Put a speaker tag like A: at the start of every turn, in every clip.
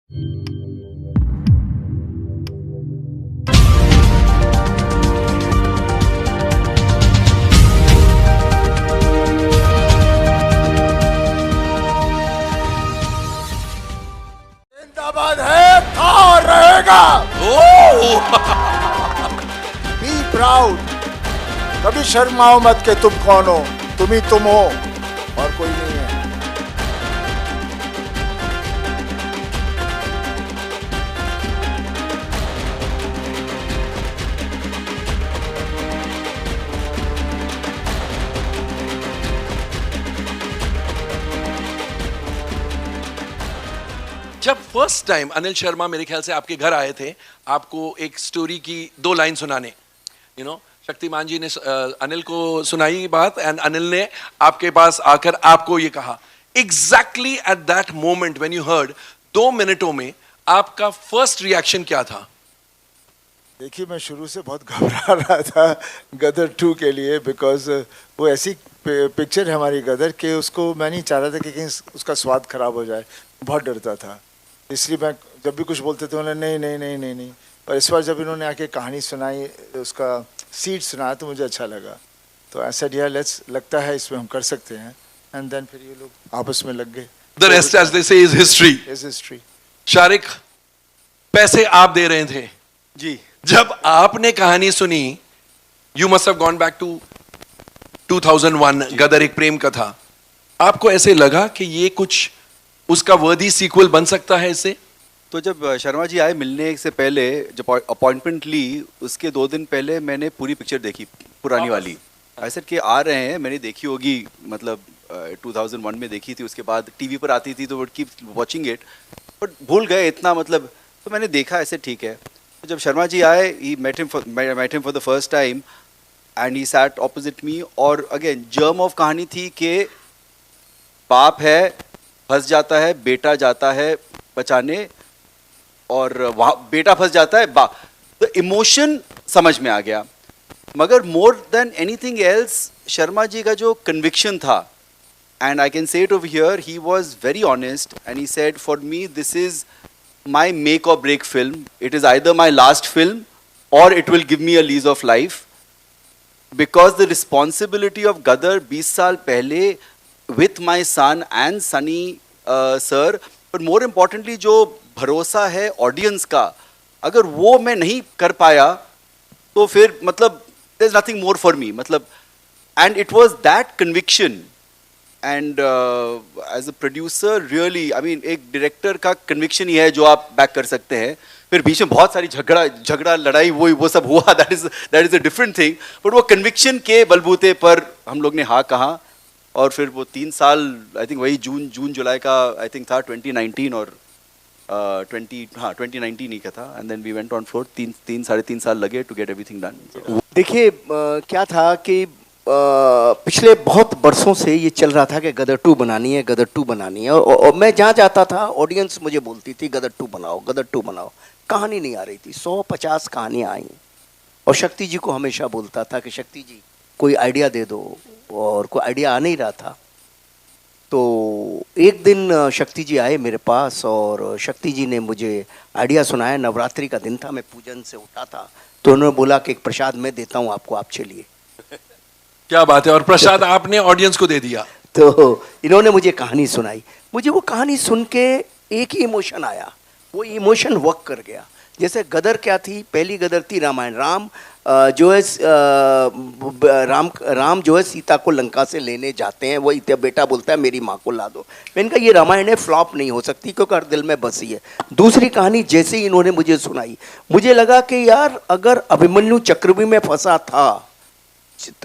A: जिंदाबाद है था रहेगा। बी प्राउड, कभी शर्माओ मत कि तुम कौन हो, तुम ही तुम हो और कोई नहीं है।
B: जब फर्स्ट टाइम अनिल शर्मा मेरे ख्याल से आपके घर आए थे आपको एक स्टोरी की 2 लाइन सुनाने, शक्तिमान जी ने अनिल को सुनाई बात एंड अनिल ने आपके पास आकर आपको ये कहा। Exactly at that moment when you heard, 2 मिनटों में आपका फर्स्ट रिएक्शन क्या था?
A: देखिए, मैं शुरू से बहुत घबरा रहा था गदर 2 के लिए, बिकॉज वो ऐसी पिक्चर है हमारी गदर के, उसको मैं नहीं चाह रहा था कि कहीं उसका स्वाद खराब हो जाए। बहुत डरता था, इसलिए मैं जब भी कुछ बोलते थे उन्होंने नहीं नहीं नहीं नहीं नहीं। और इस बार जब इन्होंने आके कहानी सुनाई, उसका सीड सुनाया, तो मुझे अच्छा लगा। तो ऐसा डियर लेट्स, लगता है इसमें हम कर सकते हैं। एंड देन फिर ये लोग आपस में लग गए।
B: The rest, as they say, is history.
A: Is history.
B: Shariq, पैसे आप दे रहे थे
C: जी।
B: जब आपने कहानी सुनी, you must have gone back to 2001, Gadar Ek Prem कथा। आपको ऐसे लगा कि ये कुछ उसका वर्दी सीक्वल बन सकता है इससे?
C: तो जब शर्मा जी आए मिलने से पहले, जब अपॉइंटमेंट ली, उसके 2 दिन पहले मैंने पूरी पिक्चर देखी, पुरानी वाली। ऐसे कि आ रहे हैं, मैंने देखी होगी, मतलब 2001 में देखी थी, उसके बाद टीवी पर आती थी तो would keep watching it, but भूल गए इतना, मतलब। तो मैंने देखा, ऐसे ठीक है। तो जब शर्मा जी आए, he met him for the first time and he sat opposite me. और अगेन जर्म ऑफ कहानी थी कि बाप है, फंस जाता है, बेटा जाता है बचाने, और वहाँ बेटा फंस जाता है, तो इमोशन समझ में आ गया। मगर more than anything else, Sharma ji का जो कन्विक्शन था, and I can say it over here, he was very honest and he said, for me this is my make or break film, it is either my last film or it will give me a lease of life, because the responsibility of Gadar 20 साल पहले with my son and Sunny sir, but more importantly जो भरोसा है audience का, अगर वो मैं नहीं कर पाया तो फिर मतलब there is nothing more for me, मतलब। and it was that conviction and as a producer really, I mean, एक डायरेक्टर का conviction ही है जो आप बैक कर सकते हैं। फिर बीच में बहुत सारी झगड़ा लड़ाई वो सब हुआ, that is a different thing, but वो conviction के बलबूते पर हम लोग ने हाँ कहा। और फिर वो 3 साल, आई थिंक वही जून जुलाई का आई थिंक था, 2019 और 2019 ही का था। And then we went on floor, 3.5 साल लगे टू गेट एवरीथिंग डन।
D: देखिए, क्या था कि पिछले बहुत बरसों से ये चल रहा था कि गदर 2 बनानी है, गदर 2 बनानी है, और मैं जहाँ जाता था ऑडियंस मुझे बोलती थी गदर 2 बनाओ, गदर 2 बनाओ। कहानी नहीं आ रही थी, 150 कहानियाँ आई, और शक्ति जी को हमेशा बोलता था कि शक्ति जी कोई आइडिया दे दो, और कोई आइडिया आ नहीं रहा था। तो एक दिन शक्ति जी आए मेरे पास, और शक्ति जी ने मुझे आइडिया सुनाया। नवरात्रि का दिन था, मैं पूजन से उठा था, तो उन्होंने बोला कि एक प्रसाद मैं देता हूँ आपको, आप चलिए।
B: क्या बात है, और प्रसाद आपने ऑडियंस को दे दिया?
D: तो इन्होंने मुझे कहानी सुनाई, मुझे वो कहानी सुन के एक ही इमोशन आया, वो इमोशन वर्क कर गया। जैसे गदर क्या थी, पहली गदर थी रामायण। राम जो है राम जो है सीता को लंका से लेने जाते हैं, वो बेटा बोलता है मेरी माँ को ला दो। मैंने कहा ये रामायण है, फ्लॉप नहीं हो सकती क्योंकि हर दिल में बसी है। दूसरी कहानी जैसे ही इन्होंने मुझे सुनाई, मुझे लगा कि यार अगर अभिमन्यु चक्रव्यूह में फंसा था,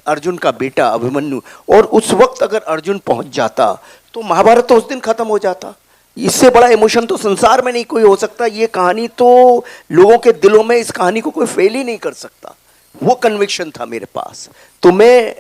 D: अर्जुन का बेटा अभिमन्यु, और उस वक्त अगर अर्जुन पहुंच जाता तो महाभारत तो उस दिन खत्म हो जाता। इससे बड़ा इमोशन तो संसार में नहीं कोई हो सकता। ये कहानी तो लोगों के दिलों में, इस कहानी को कोई फेल ही नहीं कर सकता। वो कन्विक्शन था मेरे पास, तो मैं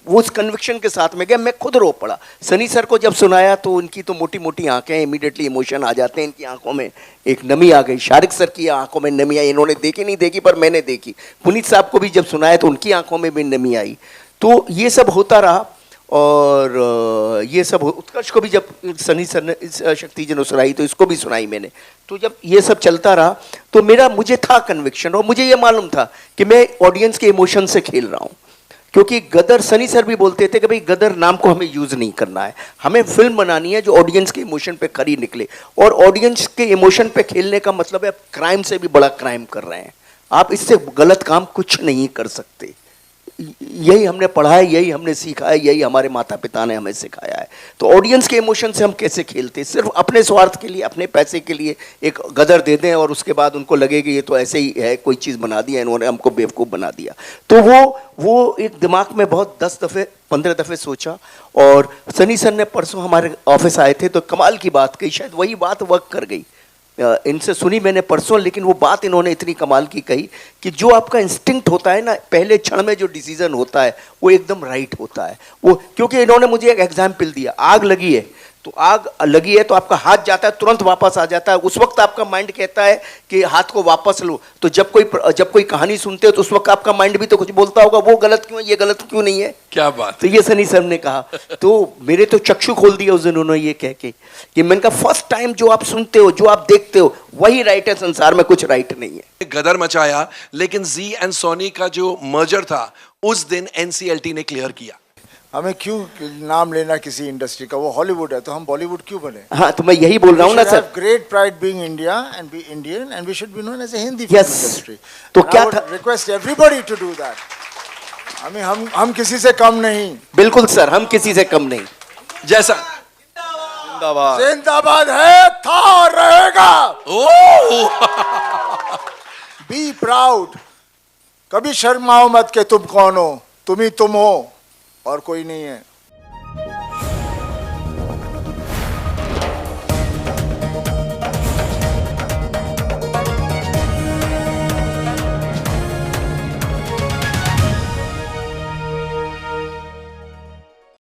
D: वो उस कन्विक्शन के साथ में गया। मैं खुद रो पड़ा। सनी सर को जब सुनाया तो उनकी तो मोटी मोटी आंखें, इमीडिएटली इमोशन आ जाते हैं, इनकी आंखों में एक नमी आ गई। शारिक सर की आंखों में नमी आई, इन्होंने देखी नहीं देखी पर मैंने देखी। पुनीत साहब को भी जब सुनाया तो उनकी आंखों में भी नमी आई। तो ये सब होता रहा, और ये सब उत्कर्ष को भी जब सनी सर ने शक्ति जी ने सुनाई तो इसको भी सुनाई मैंने। तो जब ये सब चलता रहा तो मुझे था कन्विक्शन और मुझे ये मालूम था कि मैं ऑडियंस के इमोशन से खेल रहा हूँ, क्योंकि गदर सनी सर भी बोलते थे कि भाई गदर नाम को हमें यूज नहीं करना है, हमें फिल्म बनानी है जो ऑडियंस के इमोशन पे खरी निकले। और ऑडियंस के इमोशन पे खेलने का मतलब है क्राइम से भी बड़ा क्राइम कर रहे हैं आप, इससे गलत काम कुछ नहीं कर सकते। यही हमने पढ़ा है, यही हमने सीखा है, यही हमारे माता पिता ने हमें सिखाया है। तो ऑडियंस के इमोशन से हम कैसे खेलते, सिर्फ अपने स्वार्थ के लिए, अपने पैसे के लिए एक गदर दे दें और उसके बाद उनको लगे कि ये तो ऐसे ही है, कोई चीज़ बना दिया इन्होंने, हमको बेवकूफ़ बना दिया। तो वो एक दिमाग में बहुत 10 दफ़े 15 दफ़े सोचा। और सनी सर ने परसों हमारे ऑफिस आए थे तो कमाल की बात कही, शायद वही बात वर्क कर गई। इनसे सुनी मैंने परसों, लेकिन वो बात इन्होंने इतनी कमाल की कही कि जो आपका इंस्टिंक्ट होता है ना, पहले क्षण में जो डिसीजन होता है वो एकदम राइट होता है। वो क्योंकि इन्होंने मुझे एक एग्जाम्पल दिया, आग लगी है तो आग लगी है तो आपका हाथ जाता है, तुरंत वापस आ जाता है, उस वक्त आपका माइंड कहता है कि हाथ को वापस लो। तो जब कोई कहानी सुनते हो तो उस वक्त आपका माइंड भी तो कुछ बोलता होगा, वो गलत क्यों है, ये गलत क्यों नहीं है।
B: क्या बात।
D: तो ये सनी सर ने कहा, तो मेरे तो चक्षु खोल दिया उस दिन उन्होंने ये कह के कि मैंने कहा फर्स्ट टाइम जो आप सुनते हो, जो आप देखते हो वही राइट है, संसार में कुछ राइट नहीं है।
B: गदर मचाया, लेकिन जी एंड सोनी का जो मर्जर था उस दिन एनसीएलटी ने क्लियर किया।
A: हमें क्यों नाम लेना किसी इंडस्ट्री का, वो हॉलीवुड है तो हम बॉलीवुड क्यों बने।
D: हाँ, तो मैं यही बोल रहा हूँ ना sir,
A: great pride being India and be Indian and we should be known as a Hindi
D: Yes.
A: Industry.
D: तो क्या था,
A: request everybody to do that. हम किसी से कम नहीं।
D: बिल्कुल सर, हम किसी से कम नहीं।
B: जैसा
C: जिंदाबाद।
A: जिंदाबाद है, था और रहेगा। Be proud. कभी शर्माओ मत कि तुम कौन हो, तुम ही तुम हो और कोई नहीं है।